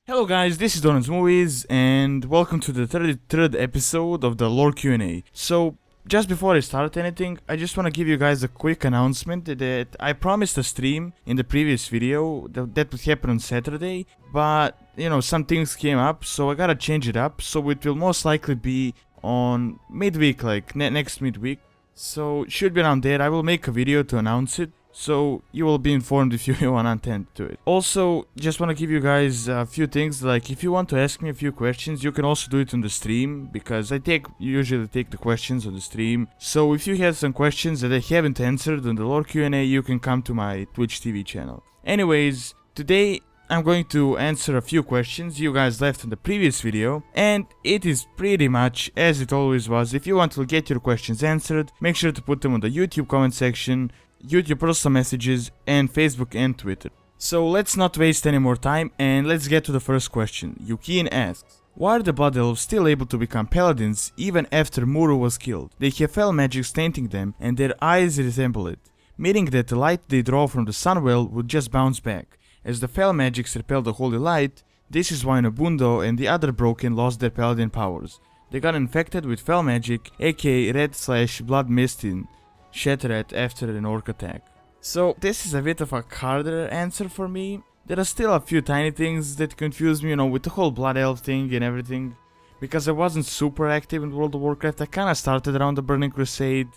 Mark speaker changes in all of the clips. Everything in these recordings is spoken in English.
Speaker 1: Hello guys, this is Doronsmovies and welcome to the third episode of the lore Q&A. So, just before I start anything, I just want to give you guys a quick announcement that I promised a stream in the previous video that would happen on Saturday, but some things came up, so I gotta change it up, so it will most likely be on midweek, like next midweek. So, it should be around there. I will make a video to announce it, so you will be informed if you want to attend to it. Also, just want to give you guys a few things, like if you want to ask me a few questions, you can also do it on the stream, because I usually take the questions on the stream. So if you have some questions that I haven't answered on the lore Q&A, you can come to my Twitch TV channel. Anyways, today I'm going to answer a few questions you guys left in the previous video, and it is pretty much as it always was. If you want to get your questions answered, make sure to put them on the YouTube comment section, YouTube personal messages, and Facebook and Twitter. So let's not waste any more time and let's get to the first question. Yukine asks, why are the Blood Elves still able to become paladins even after Muru was killed? They have fell magic tainting them and their eyes resemble it, meaning that the light they draw from the Sunwell would just bounce back. As the fell magics repel the holy light, this is why Nobundo and the other Broken lost their paladin powers. They got infected with fell magic, aka red/blood mist in Shattered after an orc attack. So this is a bit of a harder answer for me. There are still a few tiny things that confuse me, with the whole Blood Elf thing and everything. Because I wasn't super active in World of Warcraft, I kinda started around the Burning Crusade.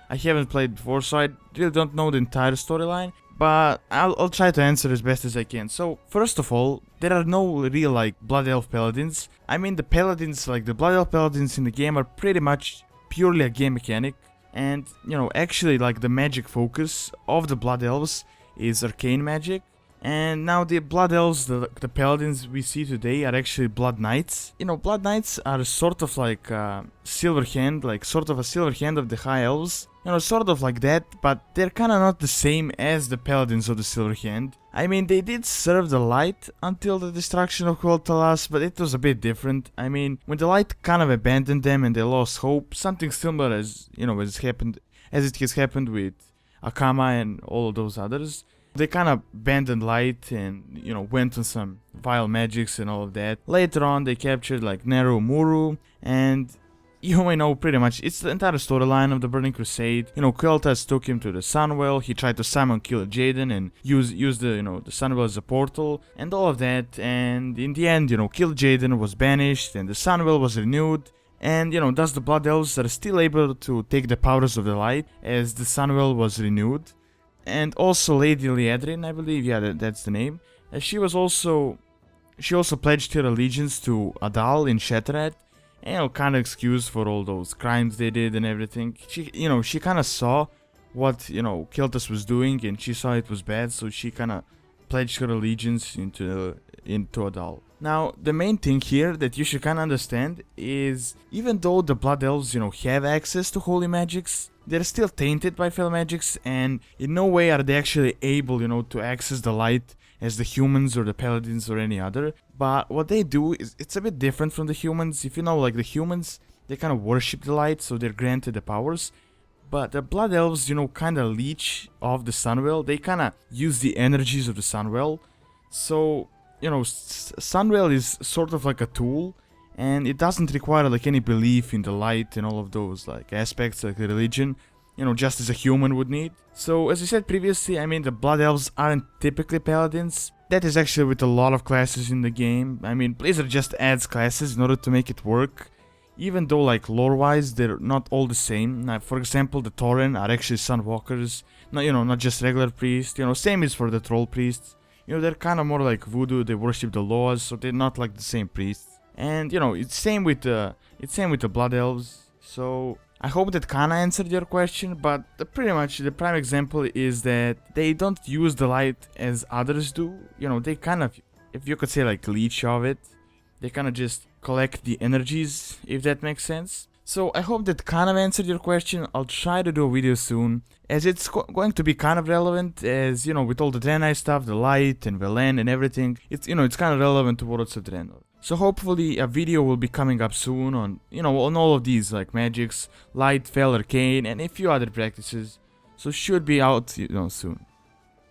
Speaker 1: I haven't played before, so I really don't know the entire storyline, but I'll try to answer as best as I can. So, first of all, there are no real, Blood Elf Paladins. I mean, the Paladins, the Blood Elf Paladins in the game are pretty much purely a game mechanic. And, actually, the magic focus of the Blood Elves is arcane magic. And now the Blood Elves, the Paladins we see today, are actually Blood Knights. Blood Knights are sort of like Silver Hand, sort of a Silver Hand of the High Elves. Sort of like that, but they're kinda not the same as the Paladins of the Silver Hand. I mean, they did serve the light until the destruction of Quel'Thalas, but it was a bit different. I mean, when the light kind of abandoned them and they lost hope, something similar as it has happened with Akama and all of those others. They kind of abandoned light and, went on some vile magics and all of that. Later on, they captured, Neru Muru, and you may know pretty much, it's the entire storyline of the Burning Crusade. Quel'Thas took him to the Sunwell, he tried to summon kil'jaeden and use the, the Sunwell as a portal, and all of that, and in the end, kil'jaeden was banished, and the Sunwell was renewed, and, thus the Blood Elves are still able to take the powers of the light, as the Sunwell was renewed. And also Lady Liadrin, I believe, yeah, that's the name. She also pledged her allegiance to Adal in Shattered, and kind of excused for all those crimes they did and everything. She kind of saw what, Quel'Thas was doing, and she saw it was bad, so she kind of pledged her allegiance into Adal. Now, the main thing here that you should kind of understand is, even though the Blood Elves, have access to holy magics, they're still tainted by fell magics, and in no way are they actually able, to access the light as the humans or the paladins or any other. But what they do is, it's a bit different from the humans. If the humans, they kind of worship the light, so they're granted the powers. But the Blood Elves, kind of leech off the Sunwell. They kind of use the energies of the Sunwell. So, Sunwell is sort of like a tool, and it doesn't require any belief in the light and all of those aspects like religion, just as a human would need. So as I said previously, I mean, the Blood Elves aren't typically paladins. That is actually with a lot of classes in the game. I mean, Blizzard just adds classes in order to make it work, even though lore wise they're not all the same. Now, for example, the Tauren are actually Sunwalkers, not just regular priests. Same is for the Troll priests. They're kind of more like voodoo. They worship the laws, so they're not the same priests. And it's same with the Blood Elves. So I hope that kinda answered your question, but pretty much the prime example is that they don't use the light as others do. They kind of, if you could say leech of it. They kind of just collect the energies, if that makes sense. So I hope that kind of answered your question. I'll try to do a video soon, as it's going to be kind of relevant, as with all the Draenei stuff, the light and Velen and everything. It's it's kind of relevant to Worlds of Draenor. So hopefully a video will be coming up soon on on all of these magics, light, fel, arcane, and a few other practices. So should be out soon.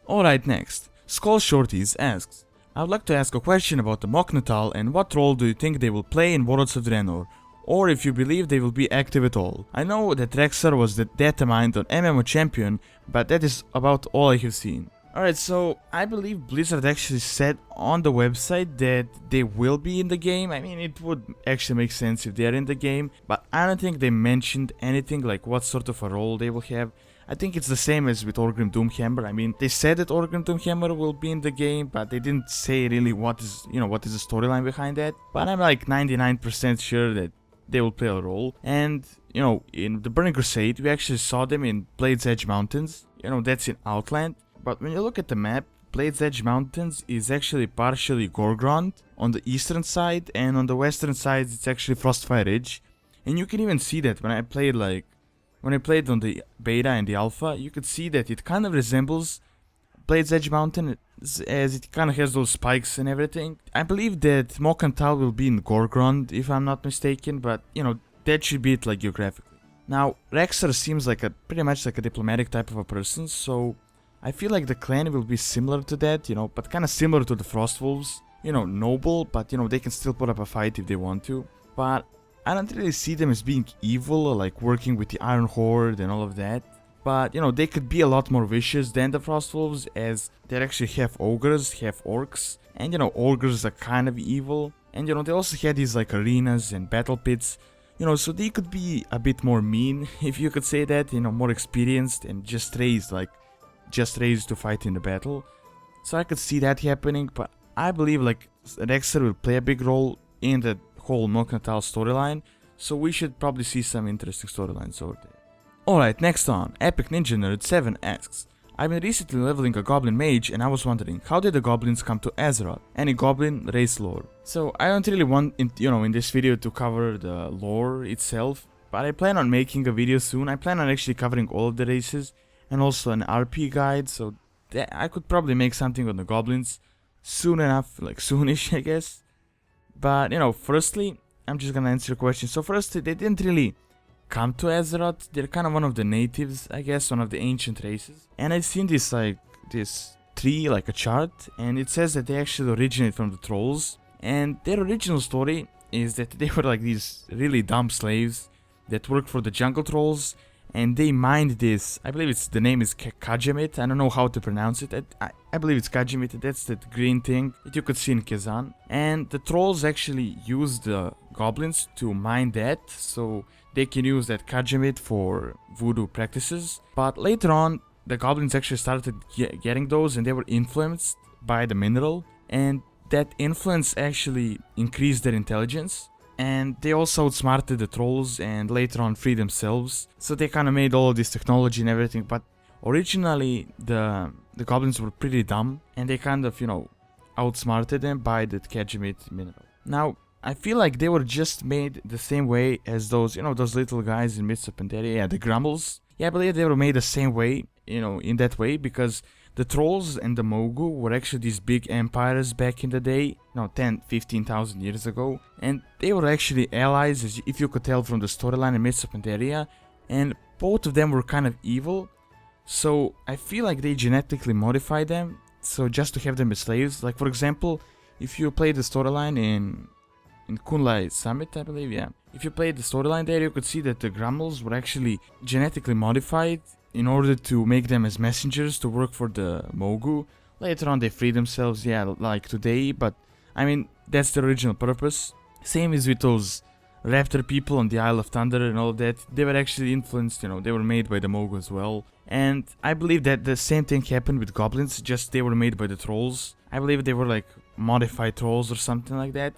Speaker 1: Alright, next. Skull Shorties asks, I would like to ask a question about the Mok'Nathal and what role do you think they will play in Worlds of Draenor, or if you believe they will be active at all. I know that Rexxar was the data mined on MMO Champion, but that is about all I have seen. Alright, so I believe Blizzard actually said on the website that they will be in the game. I mean, it would actually make sense if they are in the game, but I don't think they mentioned anything like what sort of a role they will have. I think it's the same as with Orgrim Doomhammer. I mean, they said that Orgrim Doomhammer will be in the game, but they didn't say really what is the storyline behind that. But I'm like 99% sure that they will play a role. And, in the Burning Crusade, we actually saw them in Blade's Edge Mountains. That's in Outland. But when you look at the map, Blade's Edge Mountains is actually partially Gorgrond on the eastern side, and on the western side it's actually Frostfire Ridge. And you can even see that when I played on the beta and the alpha, you could see that it kind of resembles Blade's Edge Mountain, as it kind of has those spikes and everything. I believe that Mok'Nathal will be in Gorgrond, if I'm not mistaken, but, that should be it, like, geographically. Now, Rexxar seems like pretty much like a diplomatic type of a person, so I feel like the clan will be similar to that, but kind of similar to the Frostwolves. Noble, but, they can still put up a fight if they want to. But I don't really see them as being evil, or like working with the Iron Horde and all of that. But, they could be a lot more vicious than the Frostwolves, as they actually have ogres, have orcs. And, ogres are kind of evil. And, they also had these, like, arenas and battle pits. So they could be a bit more mean, if you could say that, more experienced and just raised to fight in the battle. So I could see that happening, but I believe, like, Rexxar will play a big role in the whole Mok'Nathal storyline. So we should probably see some interesting storylines over there. Alright, next on, Epic Ninja Nerd 7 asks, I've been recently leveling a Goblin Mage and I was wondering, how did the Goblins come to Azeroth? Any Goblin race lore? So I don't really want, in this video to cover the lore itself, but I plan on making a video soon. I plan on actually covering all of the races and also an RP guide, so I could probably make something on the Goblins soon enough, like soonish, I guess. But, firstly, I'm just gonna answer your question. So firstly, they didn't really come to Azeroth. They're kind of one of the natives, I guess, one of the ancient races. And I've seen this tree, like a chart, and it says that they actually originate from the trolls. And their original story is that they were like these really dumb slaves that worked for the jungle trolls, and they mined this, I believe the name is kil'jaeden, I don't know how to pronounce it, I believe it's kil'jaeden, that's that green thing that you could see in Kazan. And the trolls actually used the goblins to mine that, so they can use that kil'jaeden for voodoo practices. But later on, the goblins actually started getting those, and they were influenced by the mineral, and that influence actually increased their intelligence. And they also outsmarted the trolls and later on freed themselves. So they kind of made all of this technology and everything. But originally the goblins were pretty dumb, and they kind of, outsmarted them by the kil'jaeden mineral. Now, I feel like they were just made the same way as those, those little guys in Mists of Pandaria. Yeah, the Grummles. Yeah, I believe they were made the same way, in that way, because the trolls and the Mogu were actually these big empires back in the day, 10-15,000 years ago, and they were actually allies, as if you could tell from the storyline in Mists of Pandaria, and both of them were kind of evil, so I feel like they genetically modified them, so just to have them as slaves. Like, for example, if you play the storyline in Kunlai Summit, I believe, yeah. If you played the storyline there, you could see that the Grummles were actually genetically modified in order to make them as messengers to work for the Mogu. Later on they freed themselves, yeah, like today, but I mean, that's the original purpose. Same as with those raptor people on the Isle of Thunder and all of that. They were actually influenced, they were made by the Mogu as well. And I believe that the same thing happened with goblins, just they were made by the trolls. I believe they were like modified trolls or something like that.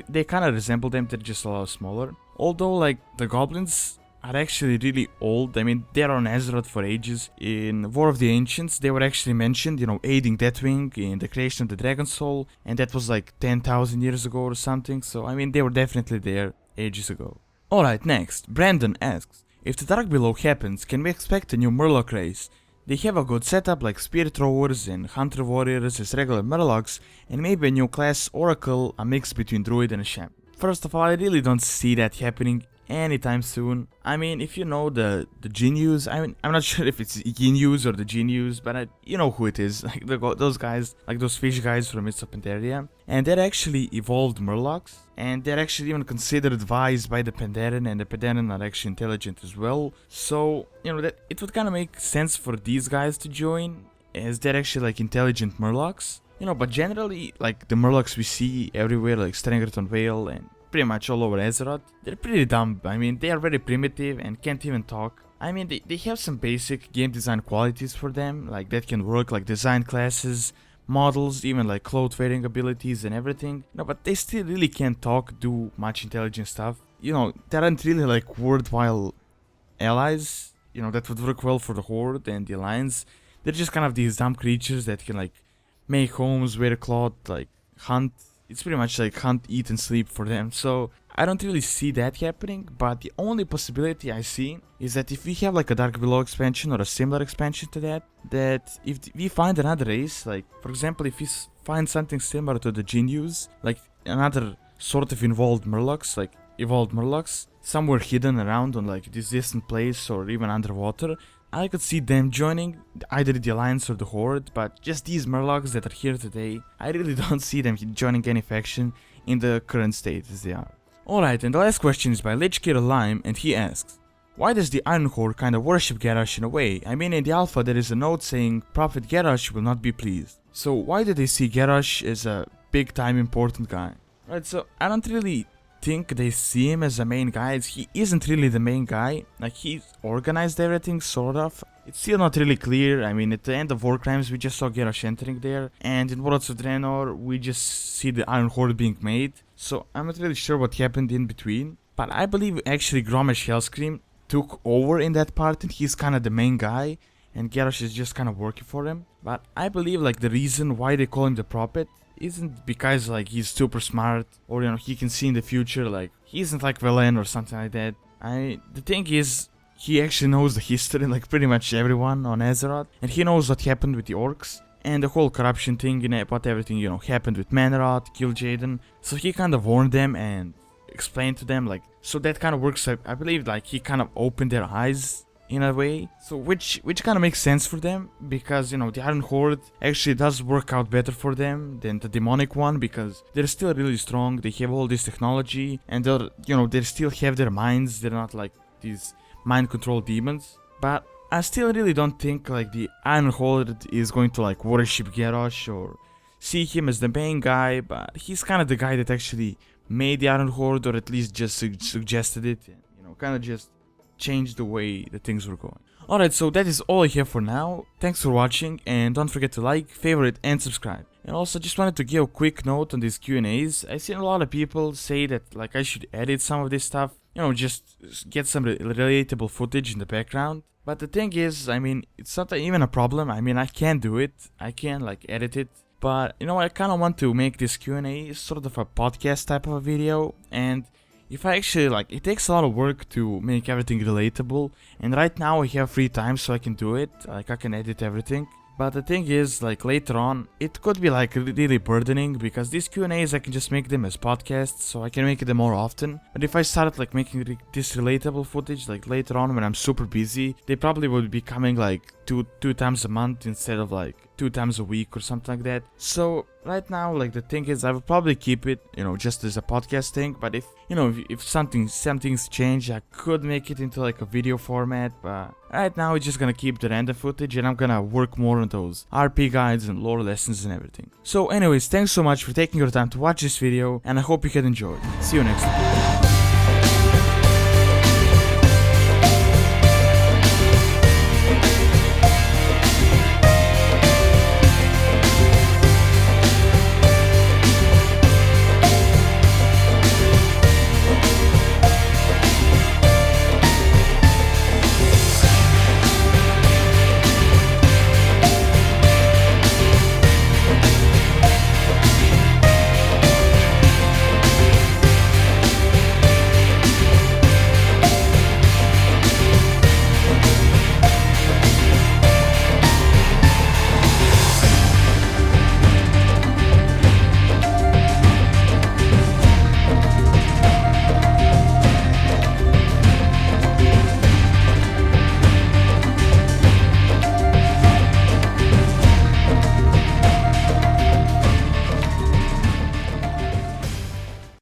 Speaker 1: They kind of resemble them, they're just a lot smaller. Although, like, the goblins are actually really old. I mean, they're on Azeroth for ages. In War of the Ancients, they were actually mentioned, aiding Deathwing in the creation of the Dragon Soul, and that was like 10,000 years ago or something, so I mean, they were definitely there ages ago. Alright, next, Brandon asks, if the Dark Below happens, can we expect a new murlock race? They have a good setup like spear throwers and hunter warriors as regular murlocs, and maybe a new class Oracle, a mix between druid and a champion. First of all, I really don't see that happening anytime soon. I mean, if you know the genius, I mean, I'm not sure if it's genius or the genius, but you know who it is. Like those guys, like those fish guys from Mists of Pandaria. And they're actually evolved murlocs, and they're actually even considered wise by the Pandaren, and the Pandaren are actually intelligent as well. So, you know, that it would kind of make sense for these guys to join, as they're actually like intelligent murlocs. You know, but generally, like the murlocs we see everywhere, like Strangerton Vale and pretty much all over Azeroth, they're pretty dumb. I mean, they are very primitive and can't even talk. I mean, they have some basic game design qualities for them, like that can work, like design classes, models, even like cloth wearing abilities and everything. No, but they still really can't talk, do much intelligent stuff. You know, they aren't really like worthwhile allies, you know, that would work well for the Horde and the Alliance. They're just kind of these dumb creatures that can like make homes, wear cloth, like hunt. It's pretty much like hunt, eat and sleep for them. So I don't really see that happening, but the only possibility I see is that if we have like a Dark Below expansion or a similar expansion to that, that if we find another race, like for example if we find something similar to the Genius, like another sort of involved murlocs, like evolved murlocs, somewhere hidden around on like this distant place or even underwater, I could see them joining either the Alliance or the Horde, but just these murlocs that are here today, I really don't see them joining any faction in the current state as they are. Alright, and the last question is by Lichkira Lime, and he asks, why does the Iron Horde kinda worship Garrosh in a way? I mean, in the alpha there is a note saying Prophet Garrosh will not be pleased. So why do they see Garrosh as a big time important guy? Right, so I don't really think they see him as the main guy. He isn't really the main guy. Like, he's organized everything, sort of. It's still not really clear. I mean, at the end of War Crimes, we just saw Garrosh entering there, and in Worlds of Draenor, we just see the Iron Horde being made. So I'm not really sure what happened in between. But I believe actually Grommash Hellscream took over in that part, and he's kind of the main guy, and Garrosh is just kind of working for him. But I believe like the reason why they call him the Prophet isn't because like he's super smart or, you know, he can see in the future, like he isn't like Velen or something like that. The thing is, he actually knows the history, like pretty much everyone on Azeroth, and he knows what happened with the orcs and the whole corruption thing, and what everything, you know, happened with Manoroth, kil'jaeden. So he kind of warned them and explained to them, like, so that kind of works. I believe like he kind of opened their eyes in a way, so which kind of makes sense for them, because, you know, the Iron Horde actually does work out better for them than the demonic one, because they're still really strong, they have all this technology, and they're, you know, they still have their minds, they're not like these mind control demons. But I still really don't think like the Iron Horde is going to like worship Garrosh or see him as the main guy, but he's kind of the guy that actually made the Iron Horde, or at least just suggested it, and, you know, kind of just change the way the things were going. Alright, so that is all I have for now. Thanks for watching, and don't forget to like, favorite and subscribe. And also just wanted to give a quick note on these Q&As. I've seen a lot of people say that like I should edit some of this stuff, you know, just get some relatable footage in the background. But the thing is, I mean, it's not even a problem. I mean, I can do it, I can like edit it, but you know, I kind of want to make this Q&A sort of a podcast type of a video. And if I actually, like, it takes a lot of work to make everything relatable, and right now I have free time so I can do it, like I can edit everything. But the thing is, like, later on, it could be like really burdening, because these Q&As I can just make them as podcasts, so I can make them more often. But if I started like making this relatable footage like later on when I'm super busy, they probably would be coming like two times a month instead of like 2 times a week or something like that. So right now, like, the thing is, I will probably keep it, you know, just as a podcast thing. But if, you know, if something's changed, I could make it into like a video format. But right now it's just gonna keep the random footage, and I'm gonna work more on those RP guides and lore lessons and everything. So anyways, thanks so much for taking your time to watch this video, and I hope you can enjoy. See you next time.